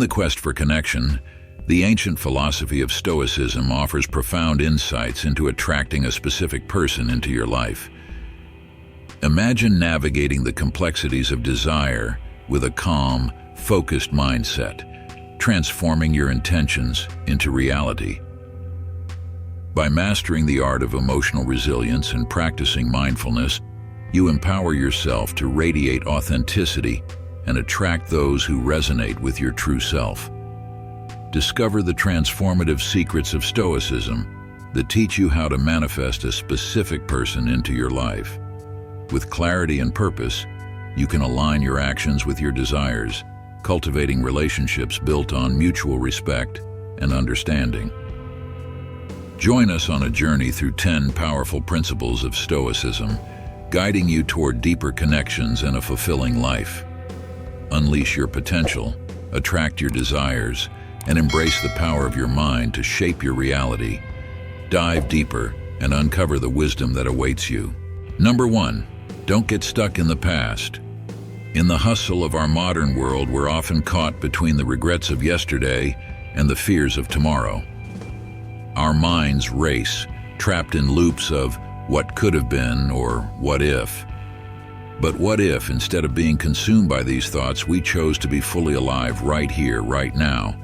the quest for connection, the ancient philosophy of Stoicism offers profound insights into attracting a specific person into your life. Imagine navigating the complexities of desire with a calm, focused mindset, transforming your intentions into reality. By mastering the art of emotional resilience and practicing mindfulness, you empower yourself to radiate authenticity and attract those who resonate with your true self. Discover the transformative secrets of Stoicism that teach you how to manifest a specific person into your life. With clarity and purpose, you can align your actions with your desires, cultivating relationships built on mutual respect and understanding. Join us on a journey through 10 powerful principles of Stoicism, guiding you toward deeper connections and a fulfilling life. Unleash your potential, attract your desires, and embrace the power of your mind to shape your reality. Dive deeper and uncover the wisdom that awaits you. Number 1, don't get stuck in the past. In the hustle of our modern world, we're often caught between the regrets of yesterday and the fears of tomorrow. Our minds race, trapped in loops of what could have been or what if. But what if, instead of being consumed by these thoughts, we chose to be fully alive right here, right now?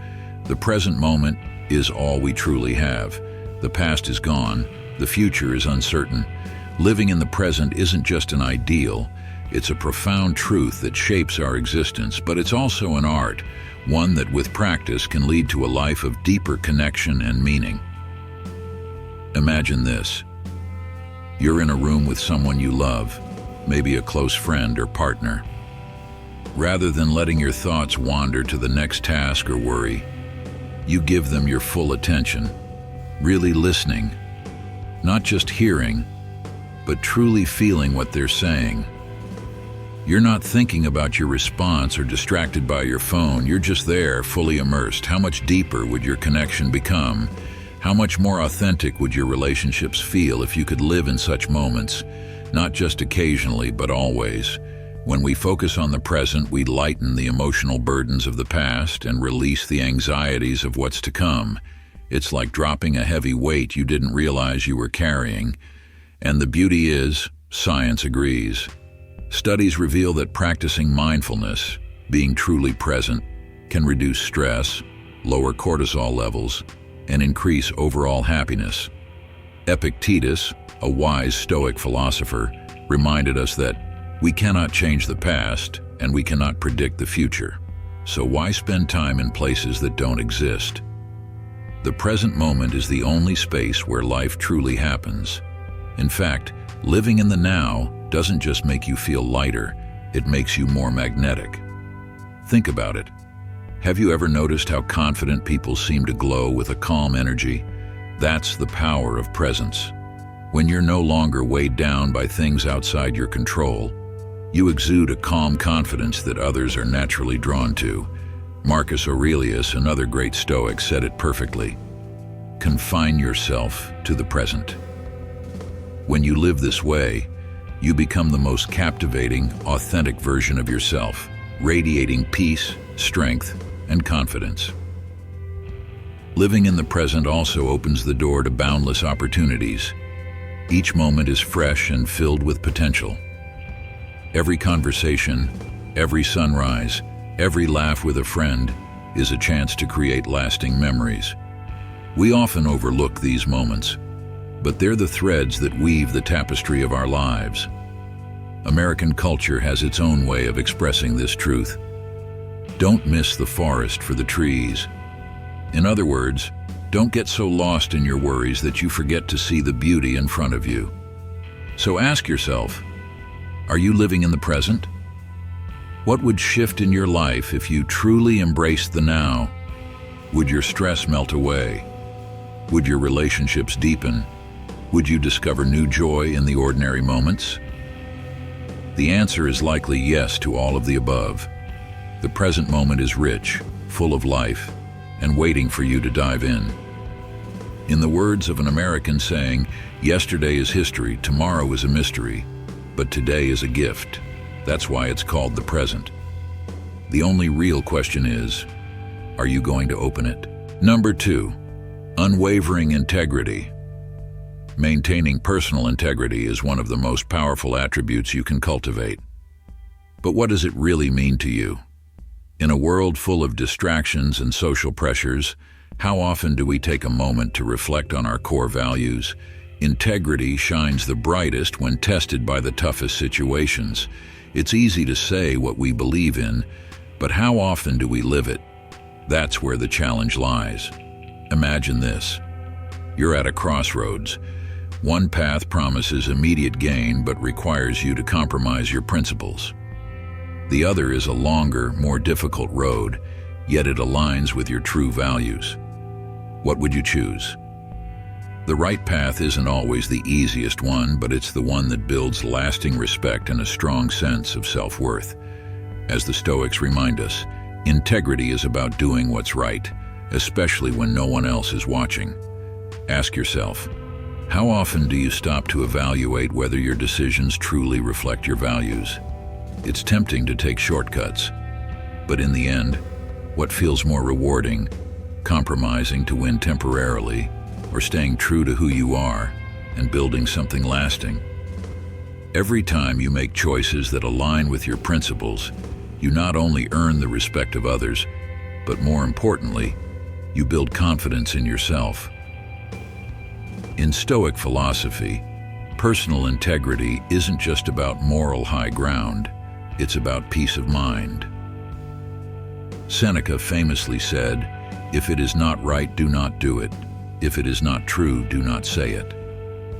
The present moment is all we truly have. The past is gone. The future is uncertain. Living in the present isn't just an ideal. It's a profound truth that shapes our existence, but it's also an art, one that with practice can lead to a life of deeper connection and meaning. Imagine this. You're in a room with someone you love, maybe a close friend or partner. Rather than letting your thoughts wander to the next task or worry, you give them your full attention, really listening, not just hearing, but truly feeling what they're saying. You're not thinking about your response or distracted by your phone. You're just there, fully immersed. How much deeper would your connection become? How much more authentic would your relationships feel if you could live in such moments, not just occasionally, but always? When we focus on the present, we lighten the emotional burdens of the past and release the anxieties of what's to come. It's like dropping a heavy weight you didn't realize you were carrying. And the beauty is, science agrees. Studies reveal that practicing mindfulness, being truly present, can reduce stress, lower cortisol levels, and increase overall happiness. Epictetus, a wise Stoic philosopher, reminded us that we cannot change the past and we cannot predict the future. So why spend time in places that don't exist? The present moment is the only space where life truly happens. In fact, living in the now doesn't just make you feel lighter, it makes you more magnetic. Think about it. Have you ever noticed how confident people seem to glow with a calm energy? That's the power of presence. When you're no longer weighed down by things outside your control, you exude a calm confidence that others are naturally drawn to. Marcus Aurelius, another great Stoic, said it perfectly. Confine yourself to the present. When you live this way, you become the most captivating, authentic version of yourself, radiating peace, strength, and confidence. Living in the present also opens the door to boundless opportunities. Each moment is fresh and filled with potential. Every conversation, every sunrise, every laugh with a friend is a chance to create lasting memories. We often overlook these moments, but they're the threads that weave the tapestry of our lives. American culture has its own way of expressing this truth. Don't miss the forest for the trees. In other words, don't get so lost in your worries that you forget to see the beauty in front of you. So ask yourself, are you living in the present? What would shift in your life if you truly embraced the now? Would your stress melt away? Would your relationships deepen? Would you discover new joy in the ordinary moments? The answer is likely yes to all of the above. The present moment is rich, full of life, and waiting for you to dive in. In the words of an American saying, yesterday is history, tomorrow is a mystery, but today is a gift. That's why it's called the present. The only real question is, Are you going to open it? Number 2, unwavering integrity. Maintaining personal integrity is one of the most powerful attributes you can cultivate. But what does it really mean to you? In a world full of distractions and social pressures, how often do we take a moment to reflect on our core values? Integrity shines the brightest when tested by the toughest situations. It's easy to say what we believe in, but how often do we live it? That's where the challenge lies. Imagine this. You're at a crossroads. One path promises immediate gain but requires you to compromise your principles. The other is a longer, more difficult road, yet it aligns with your true values. What would you choose? The right path isn't always the easiest one, but it's the one that builds lasting respect and a strong sense of self-worth. As the Stoics remind us, integrity is about doing what's right, especially when no one else is watching. Ask yourself, how often do you stop to evaluate whether your decisions truly reflect your values? It's tempting to take shortcuts, but in the end, what feels more rewarding, compromising to win temporarily, or staying true to who you are and building something lasting? Every time you make choices that align with your principles, you not only earn the respect of others, but more importantly, you build confidence in yourself. In Stoic philosophy, personal integrity isn't just about moral high ground, it's about peace of mind. Seneca famously said, "If it is not right, do not do it. If it is not true, do not say it."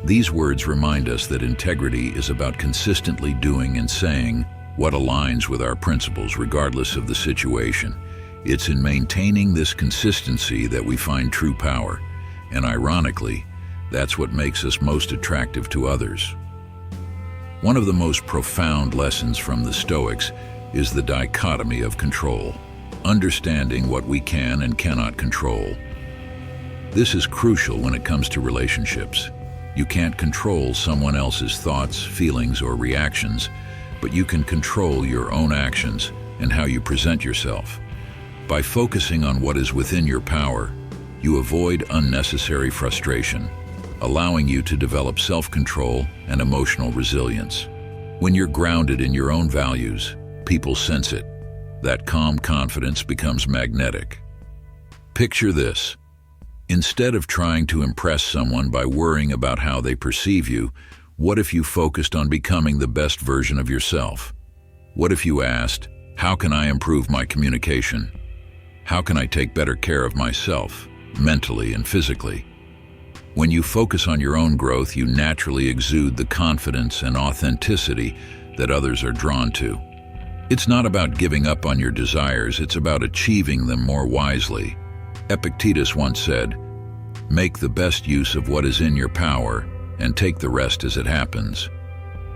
These words remind us that integrity is about consistently doing and saying what aligns with our principles regardless of the situation. It's in maintaining this consistency that we find true power, and ironically, that's what makes us most attractive to others. One of the most profound lessons from the Stoics is the dichotomy of control, understanding what we can and cannot control. This is crucial when it comes to relationships. You can't control someone else's thoughts, feelings, or reactions, but you can control your own actions and how you present yourself. By focusing on what is within your power, you avoid unnecessary frustration, allowing you to develop self-control and emotional resilience. When you're grounded in your own values, people sense it. That calm confidence becomes magnetic. Picture this. Instead of trying to impress someone by worrying about how they perceive you, what if you focused on becoming the best version of yourself? What if you asked, how can I improve my communication? How can I take better care of myself, mentally and physically? When you focus on your own growth, you naturally exude the confidence and authenticity that others are drawn to. It's not about giving up on your desires, it's about achieving them more wisely. Epictetus once said, "Make the best use of what is in your power and take the rest as it happens."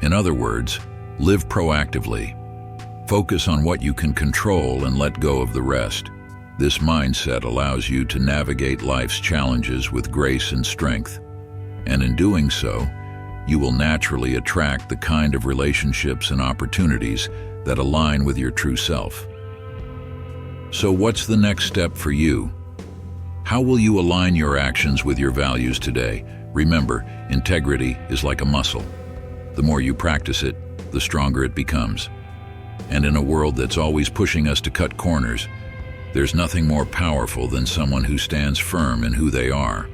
In other words, live proactively. Focus on what you can control and let go of the rest. This mindset allows you to navigate life's challenges with grace and strength. And in doing so, you will naturally attract the kind of relationships and opportunities that align with your true self. So what's the next step for you? How will you align your actions with your values today? Remember, integrity is like a muscle. The more you practice it, the stronger it becomes. And in a world that's always pushing us to cut corners, there's nothing more powerful than someone who stands firm in who they are.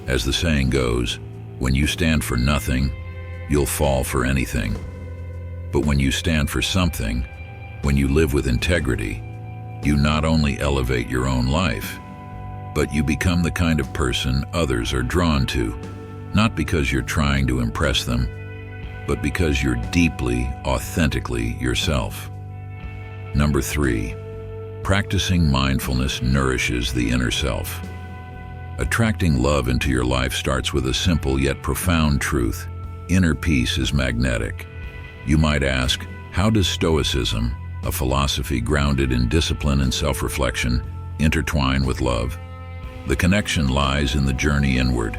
As the saying goes, when you stand for nothing, you'll fall for anything. But when you stand for something, when you live with integrity, you not only elevate your own life, but you become the kind of person others are drawn to, not because you're trying to impress them, but because you're deeply, authentically yourself. Number 3, practicing mindfulness nourishes the inner self. Attracting love into your life starts with a simple yet profound truth. Inner peace is magnetic. You might ask, how does Stoicism, a philosophy grounded in discipline and self-reflection, intertwine with love? The connection lies in the journey inward.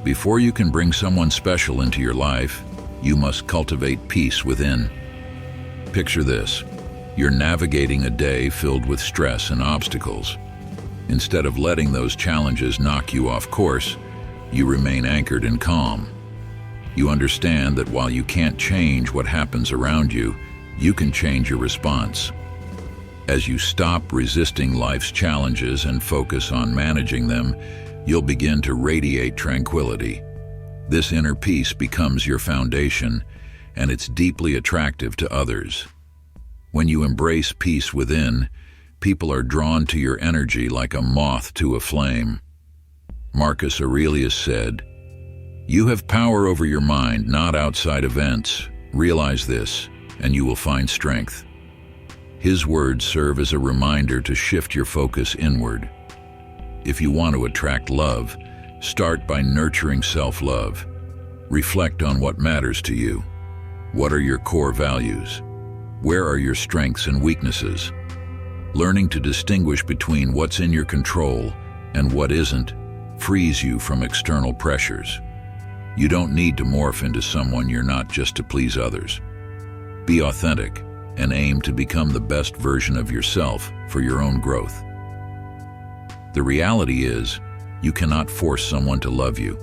Before you can bring someone special into your life, you must cultivate peace within. Picture this. You're navigating a day filled with stress and obstacles. Instead of letting those challenges knock you off course, you remain anchored in calm. You understand that while you can't change what happens around you, you can change your response. As you stop resisting life's challenges and focus on managing them, you'll begin to radiate tranquility. This inner peace becomes your foundation, and it's deeply attractive to others. When you embrace peace within, people are drawn to your energy like a moth to a flame. Marcus Aurelius said, "You have power over your mind, not outside events. Realize this, and you will find strength." His words serve as a reminder to shift your focus inward. If you want to attract love, start by nurturing self-love. Reflect on what matters to you. What are your core values? Where are your strengths and weaknesses? Learning to distinguish between what's in your control and what isn't frees you from external pressures. You don't need to morph into someone you're not just to please others. Be authentic and aim to become the best version of yourself for your own growth. The reality is, you cannot force someone to love you.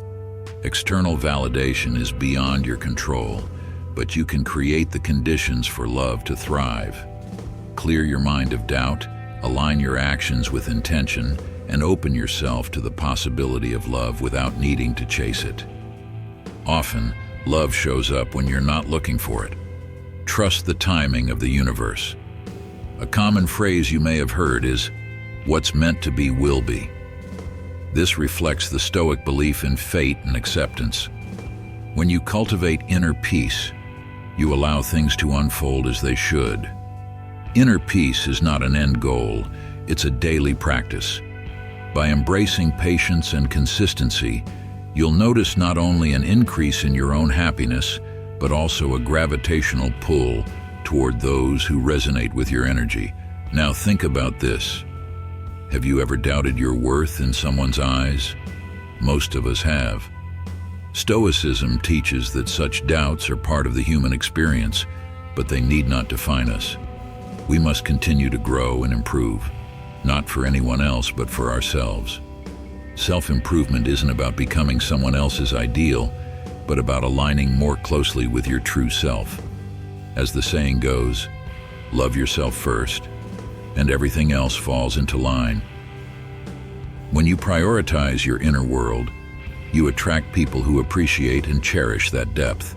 External validation is beyond your control, but you can create the conditions for love to thrive. Clear your mind of doubt, align your actions with intention, and open yourself to the possibility of love without needing to chase it. Often, love shows up when you're not looking for it. Trust the timing of the universe. A common phrase you may have heard is, "What's meant to be will be." This reflects the Stoic belief in fate and acceptance. When you cultivate inner peace, you allow things to unfold as they should. Inner peace is not an end goal, it's a daily practice. By embracing patience and consistency, you'll notice not only an increase in your own happiness, but also a gravitational pull toward those who resonate with your energy. Now think about this. Have you ever doubted your worth in someone's eyes? Most of us have. Stoicism teaches that such doubts are part of the human experience, but they need not define us. We must continue to grow and improve, not for anyone else, but for ourselves. Self-improvement isn't about becoming someone else's ideal, but about aligning more closely with your true self. As the saying goes, love yourself first, and everything else falls into line. When you prioritize your inner world, you attract people who appreciate and cherish that depth.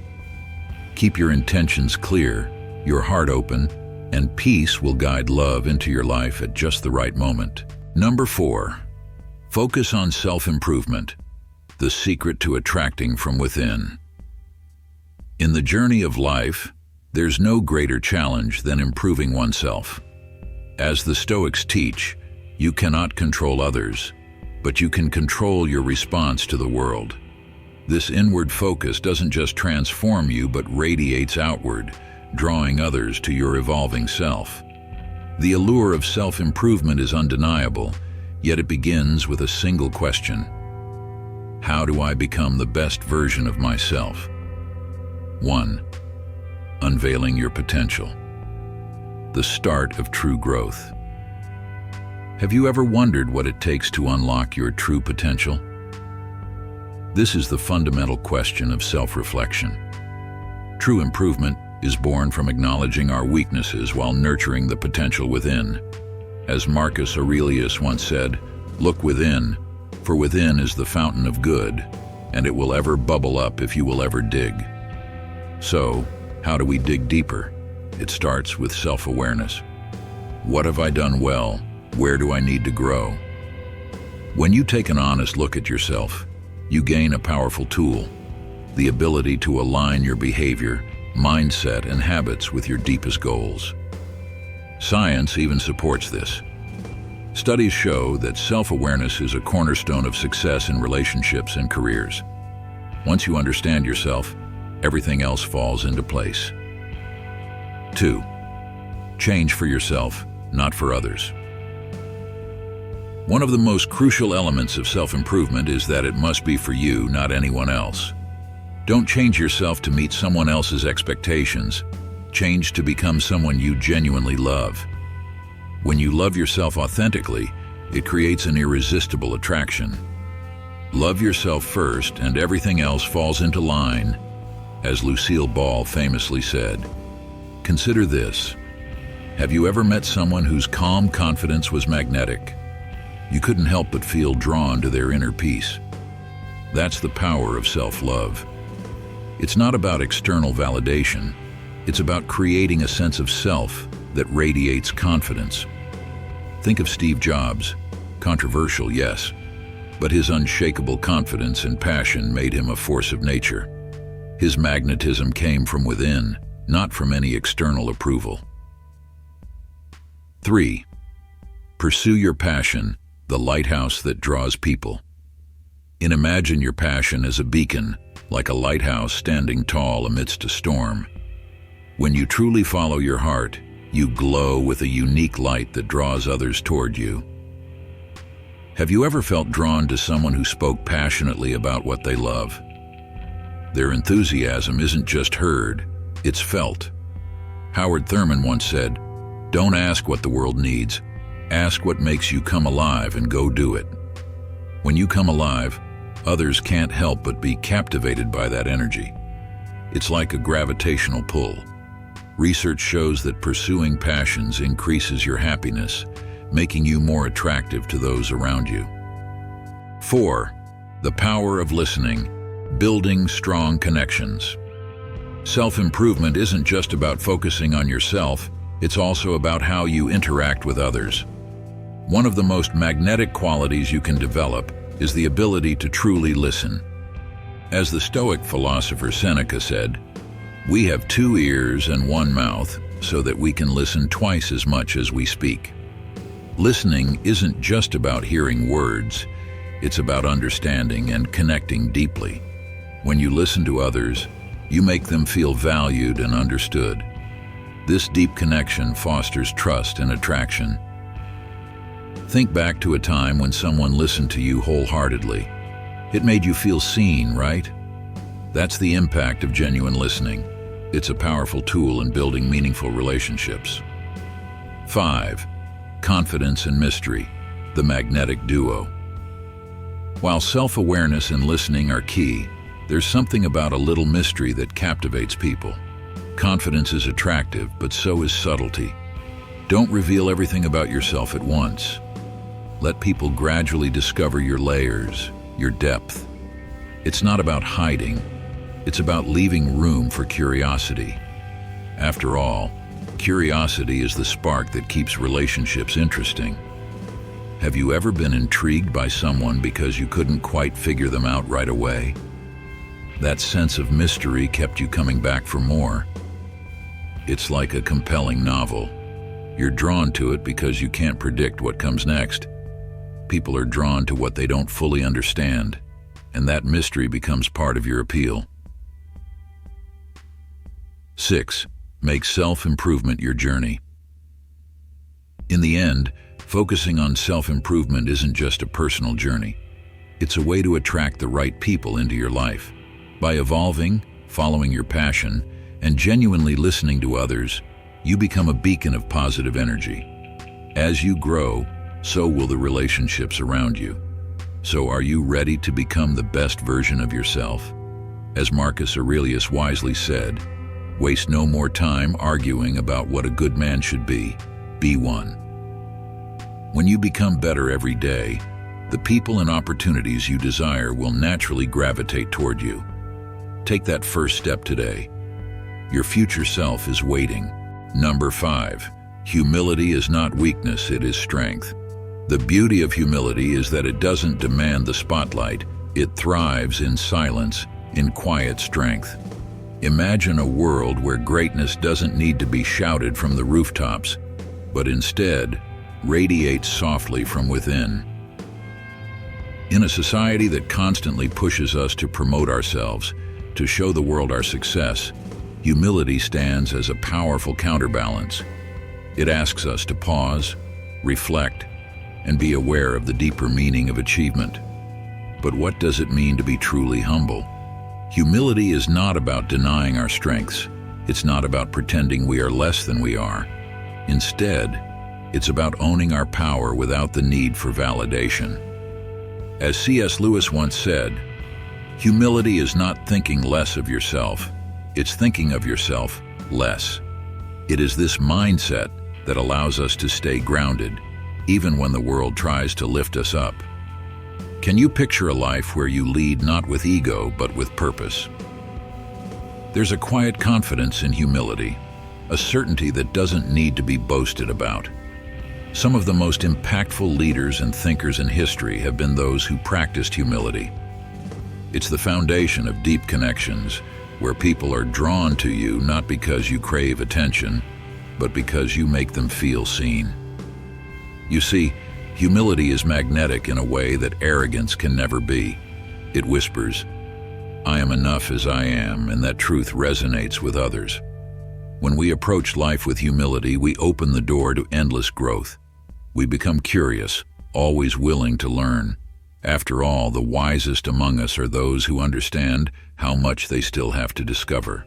Keep your intentions clear, your heart open, and peace will guide love into your life at just the right moment. Number 4, focus on self-improvement, the secret to attracting from within. In the journey of life, there's no greater challenge than improving oneself. As the Stoics teach, you cannot control others, but you can control your response to the world. This inward focus doesn't just transform you, but radiates outward, drawing others to your evolving self. The allure of self-improvement is undeniable, yet it begins with a single question. How do I become the best version of myself? 1. Unveiling your potential. The start of true growth. Have you ever wondered what it takes to unlock your true potential? This is the fundamental question of self-reflection. True improvement is born from acknowledging our weaknesses while nurturing the potential within. As Marcus Aurelius once said, "Look within, for within is the fountain of good, and it will ever bubble up if you will ever dig." So, how do we dig deeper? It starts with self-awareness. What have I done well? Where do I need to grow? When you take an honest look at yourself, you gain a powerful tool, the ability to align your behavior, mindset, and habits with your deepest goals. Science even supports this. Studies show that self-awareness is a cornerstone of success in relationships and careers. Once you understand yourself, everything else falls into place. 2. Change for yourself, not for others. One of the most crucial elements of self-improvement is that it must be for you, not anyone else. Don't change yourself to meet someone else's expectations. Change to become someone you genuinely love. When you love yourself authentically, it creates an irresistible attraction. Love yourself first and everything else falls into line, as Lucille Ball famously said. Consider this. Have you ever met someone whose calm confidence was magnetic? You couldn't help but feel drawn to their inner peace. That's the power of self-love. It's not about external validation. It's about creating a sense of self that radiates confidence. Think of Steve Jobs. Controversial, yes, but his unshakable confidence and passion made him a force of nature. His magnetism came from within, not from any external approval. 3. Pursue your passion, the lighthouse that draws people. Imagine your passion as a beacon, like a lighthouse standing tall amidst a storm. When you truly follow your heart, you glow with a unique light that draws others toward you. Have you ever felt drawn to someone who spoke passionately about what they love? Their enthusiasm isn't just heard, it's felt. Howard Thurman once said, "Don't ask what the world needs, ask what makes you come alive and go do it." When you come alive, others can't help but be captivated by that energy. It's like a gravitational pull. Research shows that pursuing passions increases your happiness, making you more attractive to those around you. 4. The power of listening, building strong connections. Self-improvement isn't just about focusing on yourself, it's also about how you interact with others. One of the most magnetic qualities you can develop is the ability to truly listen. As the Stoic philosopher Seneca said, "We have 2 ears and 1 mouth so that we can listen twice as much as we speak." Listening isn't just about hearing words, it's about understanding and connecting deeply. When you listen to others, you make them feel valued and understood. This deep connection fosters trust and attraction. Think back to a time when someone listened to you wholeheartedly. It made you feel seen, right? That's the impact of genuine listening. It's a powerful tool in building meaningful relationships. 5. Confidence and mystery, the magnetic duo. While self-awareness and listening are key, there's something about a little mystery that captivates people. Confidence is attractive, but so is subtlety. Don't reveal everything about yourself at once. Let people gradually discover your layers, your depth. It's not about hiding, it's about leaving room for curiosity. After all, curiosity is the spark that keeps relationships interesting. Have you ever been intrigued by someone because you couldn't quite figure them out right away? That sense of mystery kept you coming back for more. It's like a compelling novel. You're drawn to it because you can't predict what comes next. People are drawn to what they don't fully understand, and that mystery becomes part of your appeal. 6. Make self-improvement your journey. In the end, focusing on self-improvement isn't just a personal journey. It's a way to attract the right people into your life. By evolving, following your passion, and genuinely listening to others, you become a beacon of positive energy. As you grow, so will the relationships around you. So are you ready to become the best version of yourself? As Marcus Aurelius wisely said, "Waste no more time arguing about what a good man should be. Be one." When you become better every day, the people and opportunities you desire will naturally gravitate toward you. Take that first step today. Your future self is waiting. Number 5. Humility is not weakness, it is strength. The beauty of humility is that it doesn't demand the spotlight. It thrives in silence, in quiet strength. Imagine a world where greatness doesn't need to be shouted from the rooftops, but instead radiates softly from within. In a society that constantly pushes us to promote ourselves, to show the world our success, humility stands as a powerful counterbalance. It asks us to pause, reflect, and be aware of the deeper meaning of achievement. But what does it mean to be truly humble? Humility is not about denying our strengths. It's not about pretending we are less than we are. Instead, it's about owning our power without the need for validation. As C.S. Lewis once said, humility is not thinking less of yourself, it's thinking of yourself less. It is this mindset that allows us to stay grounded, even when the world tries to lift us up. Can you picture a life where you lead not with ego, but with purpose? There's a quiet confidence in humility, a certainty that doesn't need to be boasted about. Some of the most impactful leaders and thinkers in history have been those who practiced humility. It's the foundation of deep connections, where people are drawn to you not because you crave attention, but because you make them feel seen. You see, humility is magnetic in a way that arrogance can never be. It whispers, "I am enough as I am," and that truth resonates with others. When we approach life with humility, we open the door to endless growth. We become curious, always willing to learn. After all, the wisest among us are those who understand how much they still have to discover.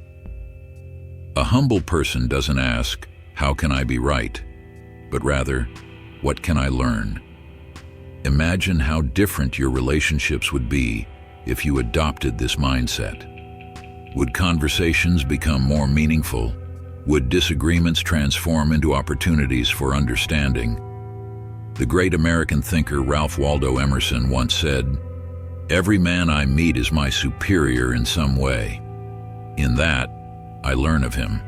A humble person doesn't ask, "How can I be right?" but rather, "What can I learn?" Imagine how different your relationships would be if you adopted this mindset. Would conversations become more meaningful? Would disagreements transform into opportunities for understanding? The great American thinker Ralph Waldo Emerson once said, "Every man I meet is my superior in some way. In that, I learn of him."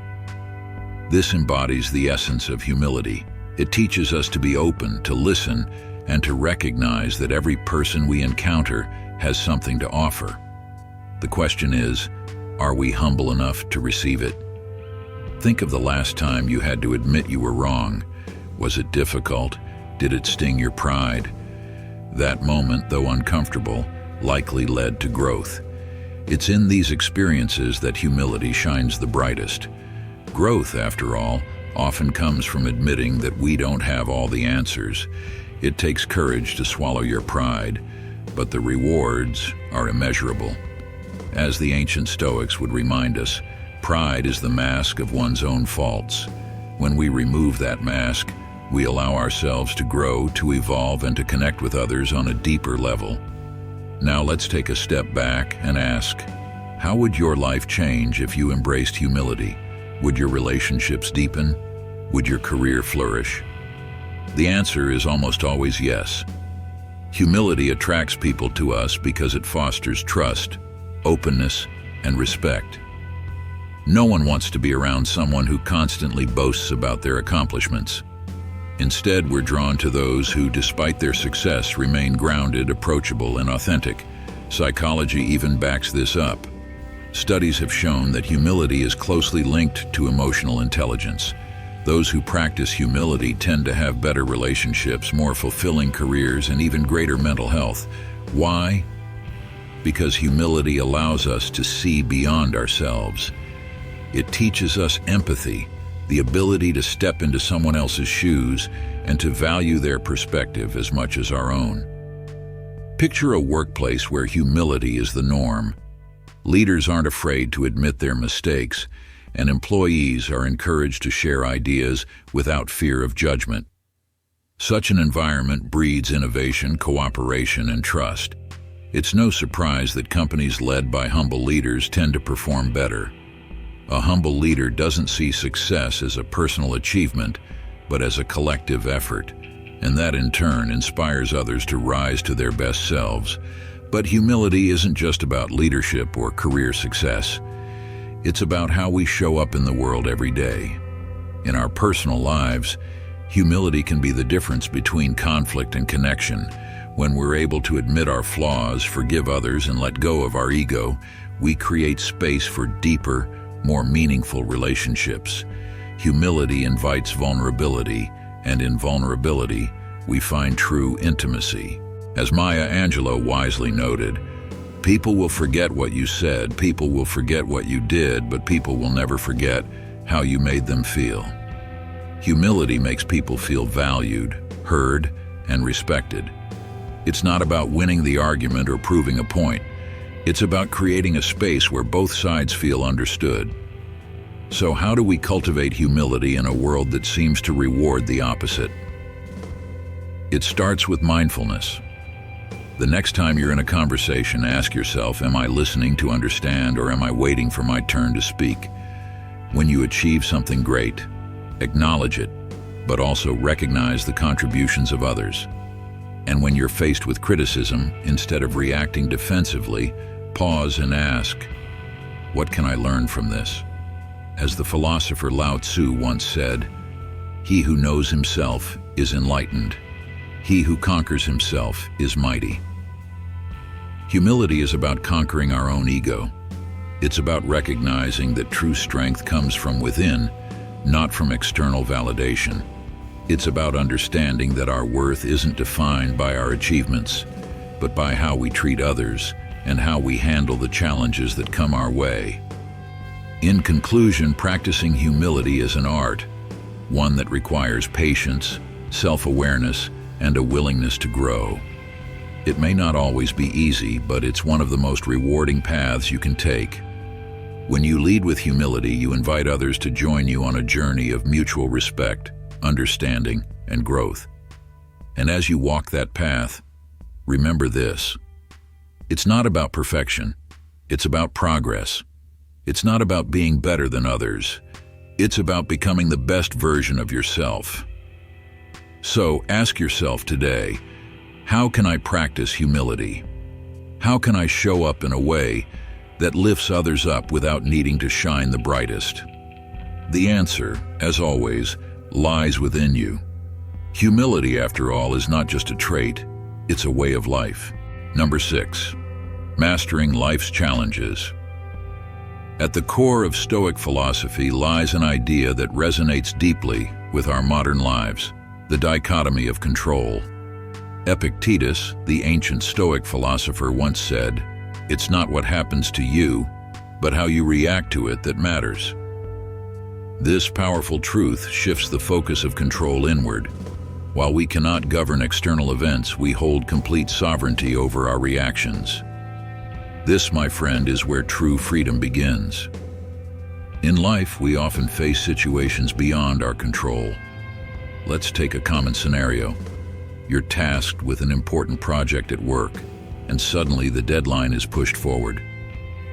This embodies the essence of humility. It teaches us to be open, to listen, and to recognize that every person we encounter has something to offer. The question is, are we humble enough to receive it? Think of the last time you had to admit you were wrong. Was it difficult? Did it sting your pride? That moment, though uncomfortable, likely led to growth. It's in these experiences that humility shines the brightest. Growth, after all, often comes from admitting that we don't have all the answers. It takes courage to swallow your pride, but the rewards are immeasurable. As the ancient Stoics would remind us, pride is the mask of one's own faults. When we remove that mask, we allow ourselves to grow, to evolve, and to connect with others on a deeper level. Now let's take a step back and ask, how would your life change if you embraced humility? Would your relationships deepen? Would your career flourish? The answer is almost always yes. Humility attracts people to us because it fosters trust, openness, and respect. No one wants to be around someone who constantly boasts about their accomplishments. Instead, we're drawn to those who, despite their success, remain grounded, approachable, and authentic. Psychology even backs this up. Studies have shown that humility is closely linked to emotional intelligence. Those who practice humility tend to have better relationships, more fulfilling careers, and even greater mental health. Why? Because humility allows us to see beyond ourselves. It teaches us empathy, the ability to step into someone else's shoes and to value their perspective as much as our own. Picture a workplace where humility is the norm. Leaders aren't afraid to admit their mistakes, and employees are encouraged to share ideas without fear of judgment. Such an environment breeds innovation, cooperation, and trust. It's no surprise that companies led by humble leaders tend to perform better. A humble leader doesn't see success as a personal achievement, but as a collective effort, and that in turn inspires others to rise to their best selves. But humility isn't just about leadership or career success. It's about how we show up in the world every day. In our personal lives, humility can be the difference between conflict and connection. When we're able to admit our flaws, forgive others, and let go of our ego, we create space for deeper, more meaningful relationships. Humility invites vulnerability, and in vulnerability, we find true intimacy. As Maya Angelou wisely noted, people will forget what you said, people will forget what you did, but people will never forget how you made them feel. Humility makes people feel valued, heard, and respected. It's not about winning the argument or proving a point. It's about creating a space where both sides feel understood. So how do we cultivate humility in a world that seems to reward the opposite? It starts with mindfulness. The next time you're in a conversation, ask yourself, am I listening to understand or am I waiting for my turn to speak? When you achieve something great, acknowledge it, but also recognize the contributions of others. And when you're faced with criticism, instead of reacting defensively, pause and ask, what can I learn from this? As the philosopher Lao Tzu once said, he who knows himself is enlightened. He who conquers himself is mighty. Humility is about conquering our own ego. It's about recognizing that true strength comes from within, not from external validation. It's about understanding that our worth isn't defined by our achievements, but by how we treat others and how we handle the challenges that come our way. In conclusion, practicing humility is an art, one that requires patience, self-awareness, and a willingness to grow. It may not always be easy, but it's one of the most rewarding paths you can take. When you lead with humility, you invite others to join you on a journey of mutual respect, understanding, and growth. And as you walk that path, remember this. It's not about perfection. It's about progress. It's not about being better than others. It's about becoming the best version of yourself. So ask yourself today, how can I practice humility? How can I show up in a way that lifts others up without needing to shine the brightest? The answer, as always, lies within you. Humility, after all, is not just a trait, it's a way of life. Number 6, mastering life's challenges. At the core of Stoic philosophy lies an idea that resonates deeply with our modern lives, the dichotomy of control. Epictetus, the ancient Stoic philosopher, once said, "It's not what happens to you, but how you react to it that matters." This powerful truth shifts the focus of control inward. While we cannot govern external events, we hold complete sovereignty over our reactions. This, my friend, is where true freedom begins. In life, we often face situations beyond our control. Let's take a common scenario. You're tasked with an important project at work, and suddenly the deadline is pushed forward.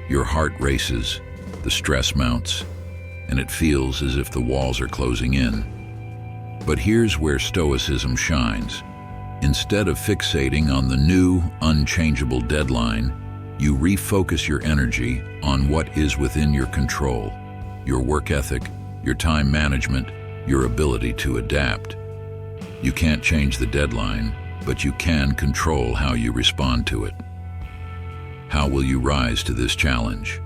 Your heart races, the stress mounts, and it feels as if the walls are closing in. But here's where Stoicism shines. Instead of fixating on the new, unchangeable deadline, you refocus your energy on what is within your control: your work ethic, your time management, your ability to adapt. You can't change the deadline, but you can control how you respond to it. How will you rise to this challenge?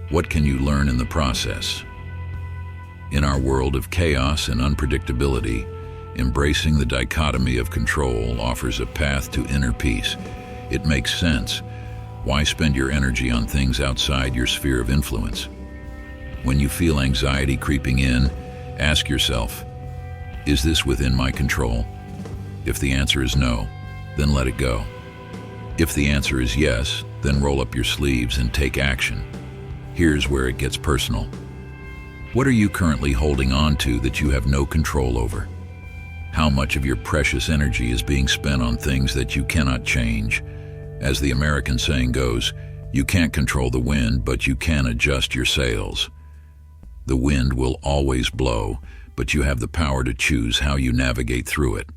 What can you learn in the process? In our world of chaos and unpredictability, embracing the dichotomy of control offers a path to inner peace. It makes sense. Why spend your energy on things outside your sphere of influence? When you feel anxiety creeping in, ask yourself, is this within my control? If the answer is no, then let it go. If the answer is yes, then roll up your sleeves and take action. Here's where it gets personal. What are you currently holding on to that you have no control over? How much of your precious energy is being spent on things that you cannot change? As the American saying goes, you can't control the wind, but you can adjust your sails. The wind will always blow, but you have the power to choose how you navigate through it.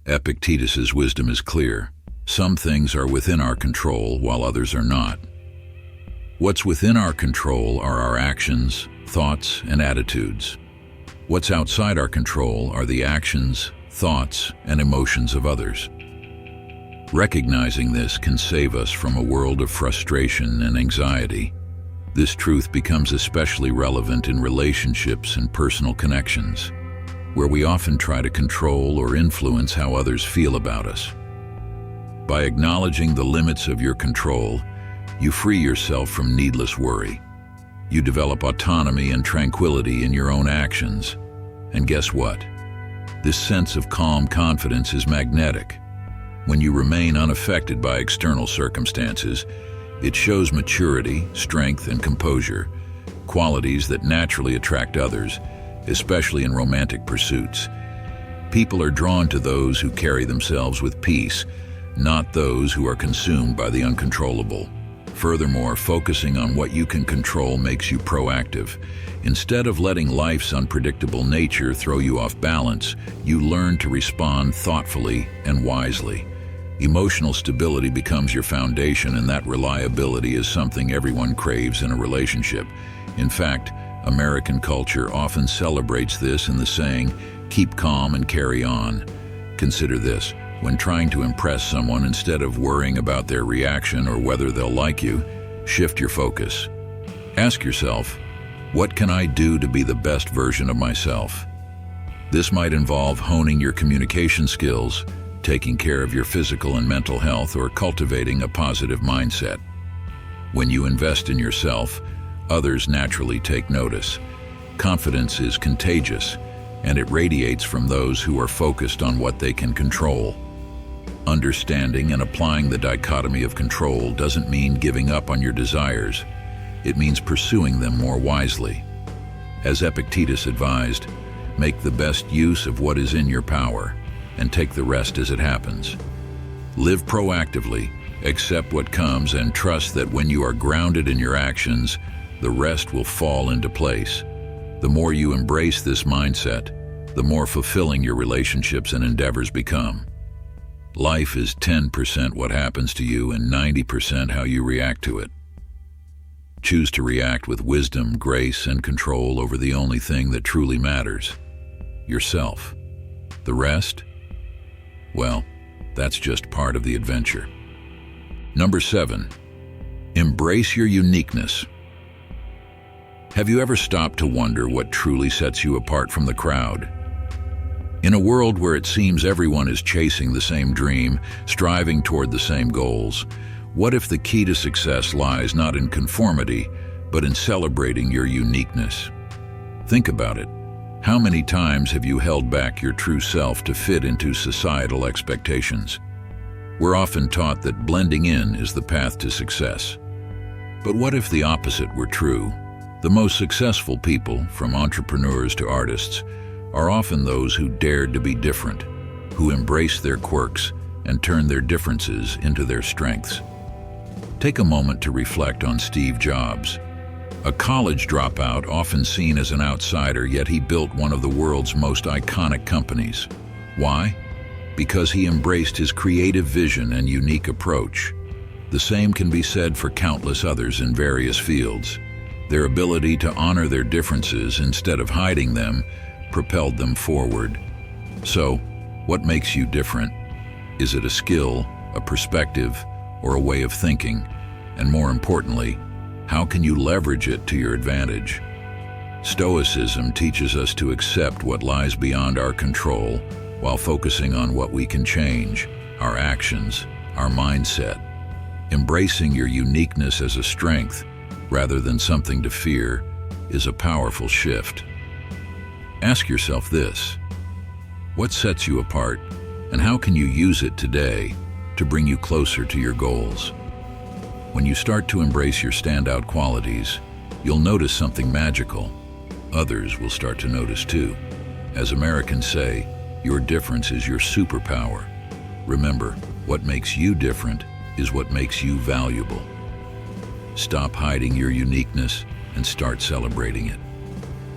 Epictetus's wisdom is clear. Some things are within our control, while others are not. What's within our control are our actions, thoughts, and attitudes. What's outside our control are the actions, thoughts, and emotions of others. Recognizing this can save us from a world of frustration and anxiety. This truth becomes especially relevant in relationships and personal connections, where we often try to control or influence how others feel about us. By acknowledging the limits of your control, you free yourself from needless worry. You develop autonomy and tranquility in your own actions. And guess what? This sense of calm confidence is magnetic. When you remain unaffected by external circumstances, it shows maturity, strength, and composure. qualities that naturally attract others, especially in romantic pursuits. People are drawn to those who carry themselves with peace, not those who are consumed by the uncontrollable. Furthermore, focusing on what you can control makes you proactive. Instead of letting life's unpredictable nature throw you off balance, you learn to respond thoughtfully and wisely. Emotional stability becomes your foundation, and that reliability is something everyone craves in a relationship. In fact, American culture often celebrates this in the saying, "Keep calm and carry on." Consider this. When trying to impress someone, instead of worrying about their reaction or whether they'll like you, shift your focus. Ask yourself, what can I do to be the best version of myself? This might involve honing your communication skills, taking care of your physical and mental health, or cultivating a positive mindset. When you invest in yourself, others naturally take notice. Confidence is contagious, and it radiates from those who are focused on what they can control. Understanding and applying the dichotomy of control doesn't mean giving up on your desires. It means pursuing them more wisely. As Epictetus advised, make the best use of what is in your power, and take the rest as it happens. Live proactively, accept what comes, and trust that when you are grounded in your actions, the rest will fall into place. The more you embrace this mindset, the more fulfilling your relationships and endeavors become. Life is 10% what happens to you and 90% how you react to it. Choose to react with wisdom, grace, and control over the only thing that truly matters: yourself. The rest? Well, that's just part of the adventure. Number 7, embrace your uniqueness. Have you ever stopped to wonder what truly sets you apart from the crowd? In a world where it seems everyone is chasing the same dream, striving toward the same goals, what if the key to success lies not in conformity, but in celebrating your uniqueness? Think about it. How many times have you held back your true self to fit into societal expectations? We're often taught that blending in is the path to success. But what if the opposite were true? The most successful people, from entrepreneurs to artists, are often those who dared to be different, who embraced their quirks and turned their differences into their strengths. Take a moment to reflect on Steve Jobs. A college dropout, often seen as an outsider, yet he built one of the world's most iconic companies. Why? Because he embraced his creative vision and unique approach. The same can be said for countless others in various fields. Their ability to honor their differences instead of hiding them propelled them forward. So, what makes you different? Is it a skill, a perspective, or a way of thinking? And more importantly, how can you leverage it to your advantage? Stoicism teaches us to accept what lies beyond our control while focusing on what we can change: our actions, our mindset. Embracing your uniqueness as a strength, rather than something to fear, is a powerful shift. Ask yourself this: what sets you apart, and how can you use it today to bring you closer to your goals? When you start to embrace your standout qualities, you'll notice something magical. Others will start to notice too. As Americans say, your difference is your superpower. Remember, what makes you different is what makes you valuable. Stop hiding your uniqueness and start celebrating it.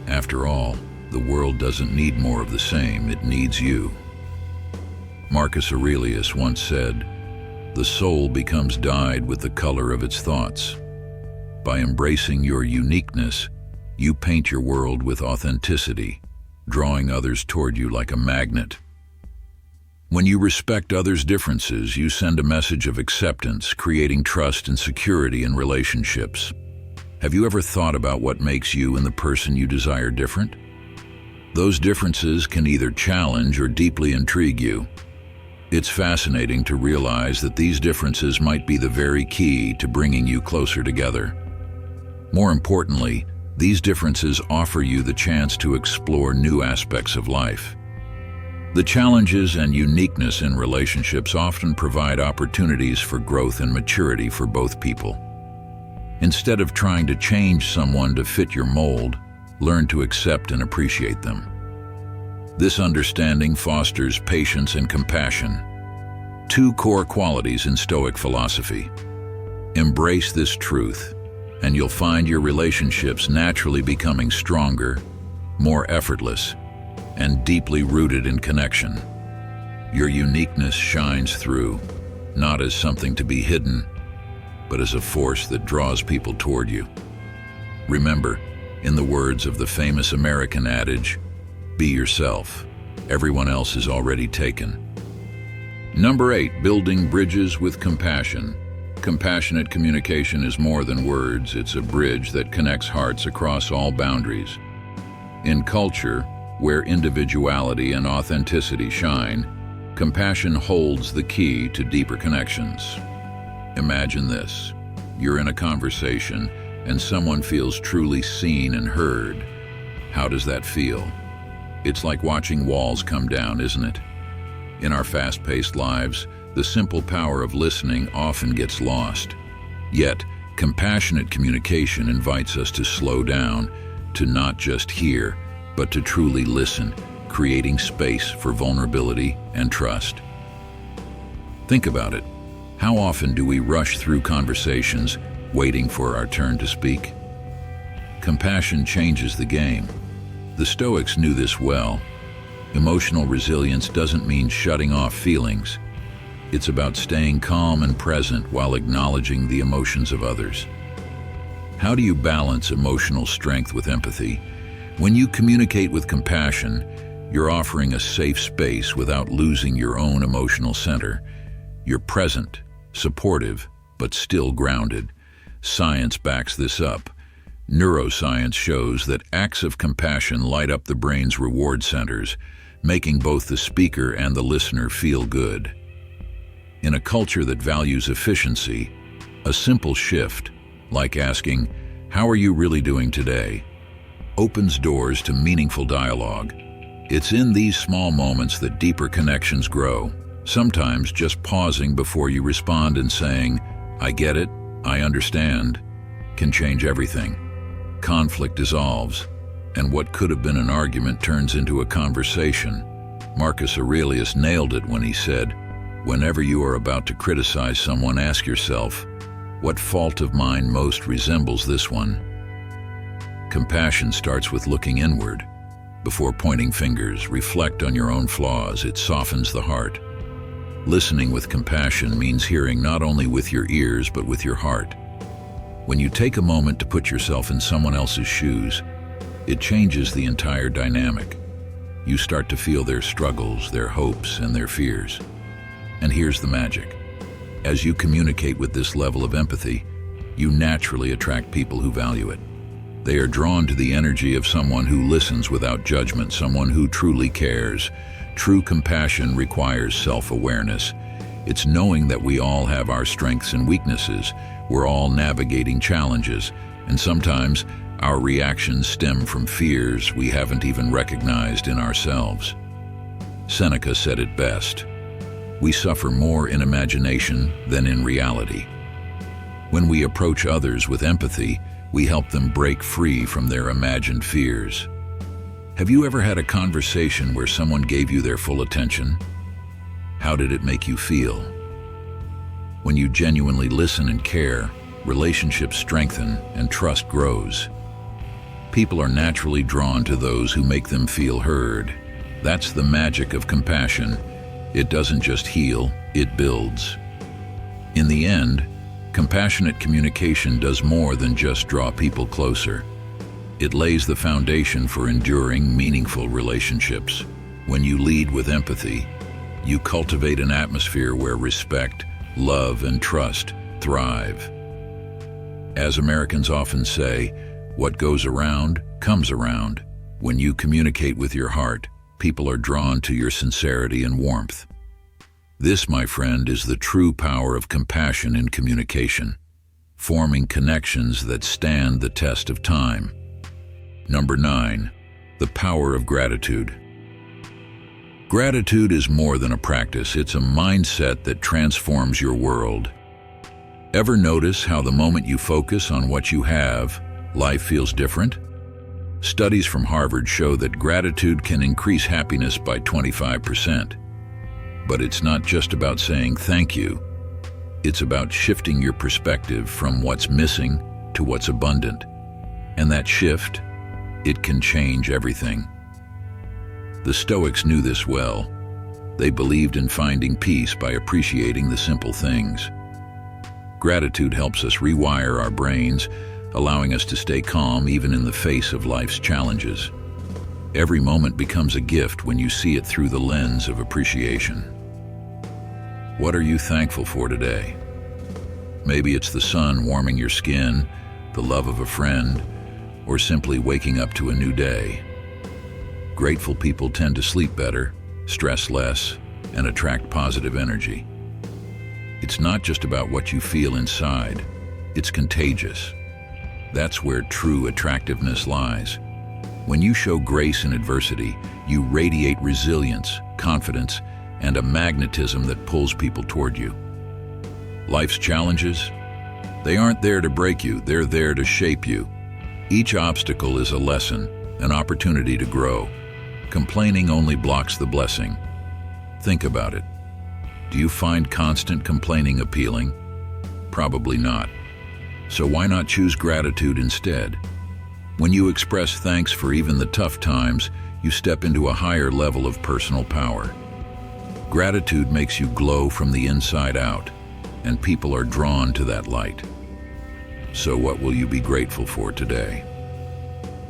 After all, the world doesn't need more of the same, it needs you. Marcus Aurelius once said, "The soul becomes dyed with the color of its thoughts." By embracing your uniqueness, you paint your world with authenticity, drawing others toward you like a magnet. When you respect others' differences, you send a message of acceptance, creating trust and security in relationships. Have you ever thought about what makes you and the person you desire different? Those differences can either challenge or deeply intrigue you. It's fascinating to realize that these differences might be the very key to bringing you closer together. More importantly, these differences offer you the chance to explore new aspects of life. The challenges and uniqueness in relationships often provide opportunities for growth and maturity for both people. Instead of trying to change someone to fit your mold, learn to accept and appreciate them. This understanding fosters patience and compassion, two core qualities in Stoic philosophy. Embrace this truth, and you'll find your relationships naturally becoming stronger, more effortless, and deeply rooted in connection. Your uniqueness shines through, not as something to be hidden, but as a force that draws people toward you. Remember, in the words of the famous American adage, be yourself. Everyone else is already taken. Number 8, building bridges with compassion. Compassionate communication is more than words. It's a bridge that connects hearts across all boundaries. In culture, where individuality and authenticity shine, compassion holds the key to deeper connections. Imagine this. You're in a conversation and someone feels truly seen and heard. How does that feel? It's like watching walls come down, isn't it? In our fast-paced lives, the simple power of listening often gets lost. Yet, compassionate communication invites us to slow down, to not just hear, but to truly listen, creating space for vulnerability and trust. Think about it. How often do we rush through conversations, waiting for our turn to speak? Compassion changes the game. The Stoics knew this well. Emotional resilience doesn't mean shutting off feelings. It's about staying calm and present while acknowledging the emotions of others. How do you balance emotional strength with empathy? When you communicate with compassion, you're offering a safe space without losing your own emotional center. You're present, supportive, but still grounded. Science backs this up. Neuroscience shows that acts of compassion light up the brain's reward centers, making both the speaker and the listener feel good. In a culture that values efficiency, a simple shift, like asking, "How are you really doing today?" opens doors to meaningful dialogue. It's in these small moments that deeper connections grow. Sometimes just pausing before you respond and saying, "I get it, I understand," can change everything. Conflict dissolves, and what could have been an argument turns into a conversation. Marcus Aurelius nailed it when he said, "Whenever you are about to criticize someone, ask yourself, what fault of mine most resembles this one?" Compassion starts with looking inward. Before pointing fingers, reflect on your own flaws. It softens the heart. Listening with compassion means hearing not only with your ears, but with your heart. When you take a moment to put yourself in someone else's shoes, it changes the entire dynamic. You start to feel their struggles, their hopes, and their fears. And here's the magic. As you communicate with this level of empathy, you naturally attract people who value it. They are drawn to the energy of someone who listens without judgment, someone who truly cares. True compassion requires self-awareness. It's knowing that we all have our strengths and weaknesses. We're all navigating challenges, and sometimes our reactions stem from fears we haven't even recognized in ourselves. Seneca said it best, "We suffer more in imagination than in reality." When we approach others with empathy, we help them break free from their imagined fears. Have you ever had a conversation where someone gave you their full attention? How did it make you feel? When you genuinely listen and care, relationships strengthen and trust grows. People are naturally drawn to those who make them feel heard. That's the magic of compassion. It doesn't just heal, it builds. In the end, compassionate communication does more than just draw people closer. It lays the foundation for enduring, meaningful relationships. When you lead with empathy, you cultivate an atmosphere where respect, love, and trust thrive. As Americans often say, what goes around comes around. When you communicate with your heart, people are drawn to your sincerity and warmth. This, my friend, is the true power of compassion in communication, forming connections that stand the test of time. Number 9, the power of gratitude. Gratitude is more than a practice, it's a mindset that transforms your world. Ever notice how the moment you focus on what you have, life feels different? Studies from Harvard show that gratitude can increase happiness by 25%. But it's not just about saying thank you. It's about shifting your perspective from what's missing to what's abundant. And that shift, it can change everything. The Stoics knew this well. They believed in finding peace by appreciating the simple things. Gratitude helps us rewire our brains, allowing us to stay calm even in the face of life's challenges. Every moment becomes a gift when you see it through the lens of appreciation. What are you thankful for today? Maybe it's the sun warming your skin, the love of a friend, or simply waking up to a new day. Grateful people tend to sleep better, stress less, and attract positive energy. It's not just about what you feel inside, it's contagious. That's where true attractiveness lies. When you show grace in adversity, you radiate resilience, confidence, and a magnetism that pulls people toward you. Life's challenges? They aren't there to break you, they're there to shape you. Each obstacle is a lesson, an opportunity to grow. Complaining only blocks the blessing. Think about it. Do you find constant complaining appealing? Probably not. So why not choose gratitude instead? When you express thanks for even the tough times, you step into a higher level of personal power. Gratitude makes you glow from the inside out, and people are drawn to that light. So what will you be grateful for today?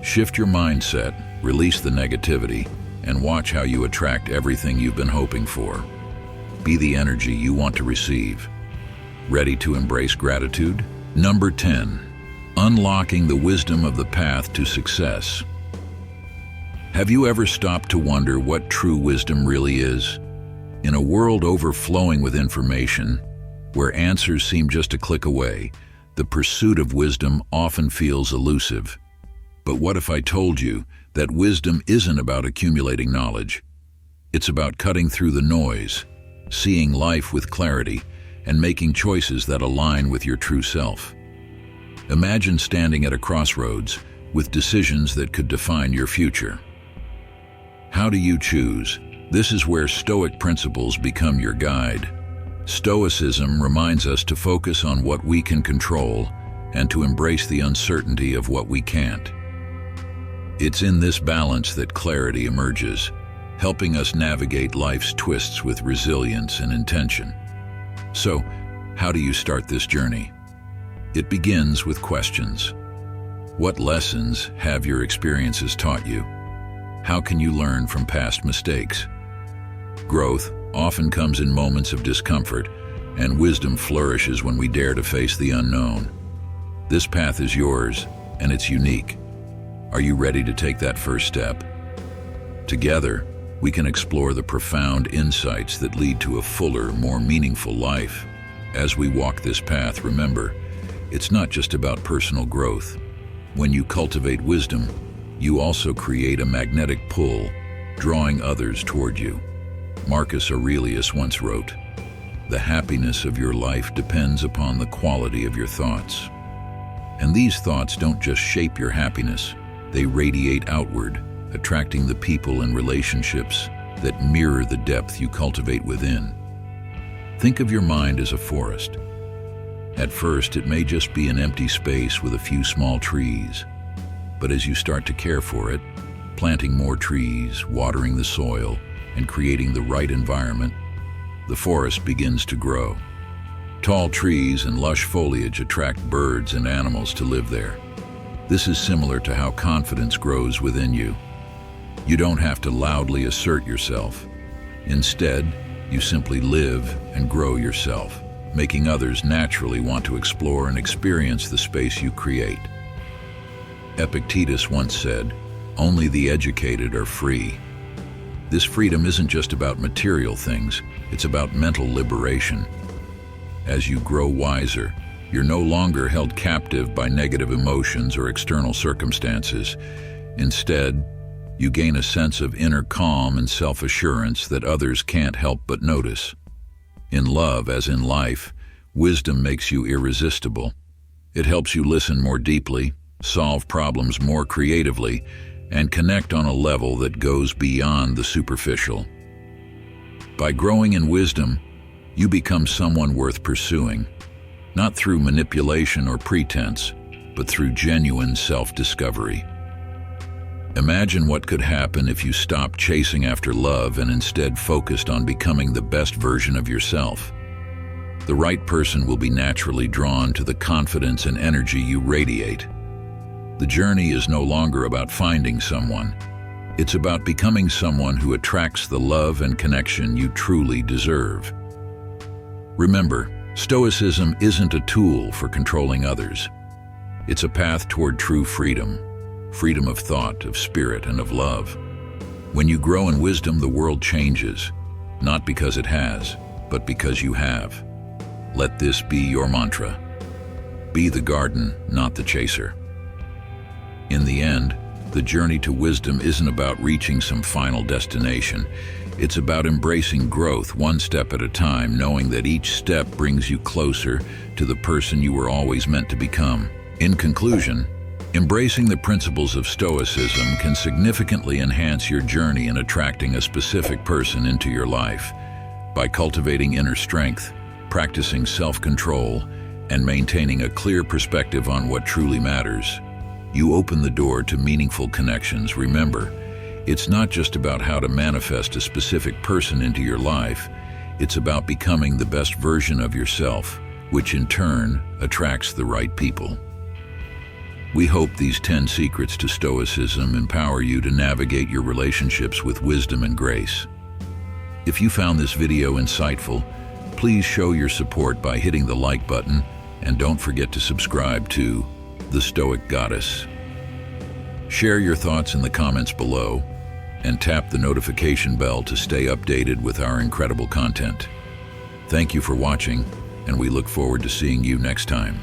Shift your mindset, release the negativity, and watch how you attract everything you've been hoping for. Be the energy you want to receive. Ready to embrace gratitude? Number 10. Unlocking the wisdom of the path to success. Have you ever stopped to wonder what true wisdom really is? In a world overflowing with information, where answers seem just a click away, the pursuit of wisdom often feels elusive. But what if I told you that wisdom isn't about accumulating knowledge? It's about cutting through the noise, seeing life with clarity, and making choices that align with your true self. Imagine standing at a crossroads with decisions that could define your future. How do you choose? This is where Stoic principles become your guide. Stoicism reminds us to focus on what we can control and to embrace the uncertainty of what we can't. It's in this balance that clarity emerges, helping us navigate life's twists with resilience and intention. So, how do you start this journey? It begins with questions. What lessons have your experiences taught you? How can you learn from past mistakes? Growth often comes in moments of discomfort, and wisdom flourishes when we dare to face the unknown. This path is yours, and it's unique. Are you ready to take that first step? Together, we can explore the profound insights that lead to a fuller, more meaningful life. As we walk this path, remember, it's not just about personal growth. When you cultivate wisdom, you also create a magnetic pull, drawing others toward you. Marcus Aurelius once wrote, "The happiness of your life depends upon the quality of your thoughts." And these thoughts don't just shape your happiness, they radiate outward, attracting the people and relationships that mirror the depth you cultivate within. Think of your mind as a forest. At first, it may just be an empty space with a few small trees. But as you start to care for it, planting more trees, watering the soil, and creating the right environment, the forest begins to grow. Tall trees and lush foliage attract birds and animals to live there. This is similar to how confidence grows within you. You don't have to loudly assert yourself. Instead, you simply live and grow yourself, making others naturally want to explore and experience the space you create. Epictetus once said, "Only the educated are free." This freedom isn't just about material things, it's about mental liberation. As you grow wiser, you're no longer held captive by negative emotions or external circumstances. Instead, you gain a sense of inner calm and self-assurance that others can't help but notice. In love, as in life, Wisdom makes you irresistible. It helps you listen more deeply, solve problems more creatively, and connect on a level that goes beyond the superficial. By growing in wisdom, you become someone worth pursuing, not through manipulation or pretense, but through genuine self-discovery. Imagine what could happen if you stopped chasing after love and instead focused on becoming the best version of yourself. The right person will be naturally drawn to the confidence and energy you radiate. The journey is no longer about finding someone. It's about becoming someone who attracts the love and connection you truly deserve. Remember, Stoicism isn't a tool for controlling others. It's a path toward true freedom. Freedom of thought, of spirit, and of love. When you grow in wisdom, the world changes, not because it has, but because you have. Let this be your mantra. Be the garden, not the chaser. In the end, the journey to wisdom isn't about reaching some final destination. It's about embracing growth one step at a time, knowing that each step brings you closer to the person you were always meant to become. In conclusion, embracing the principles of Stoicism can significantly enhance your journey in attracting a specific person into your life. By cultivating inner strength, practicing self-control, and maintaining a clear perspective on what truly matters, you open the door to meaningful connections. Remember, it's not just about how to manifest a specific person into your life. It's about becoming the best version of yourself, which in turn attracts the right people. We hope these 10 secrets to Stoicism empower you to navigate your relationships with wisdom and grace. If you found this video insightful, please show your support by hitting the like button, and don't forget to subscribe to The Stoic Goddess. Share your thoughts in the comments below, and tap the notification bell to stay updated with our incredible content. Thank you for watching, and we look forward to seeing you next time.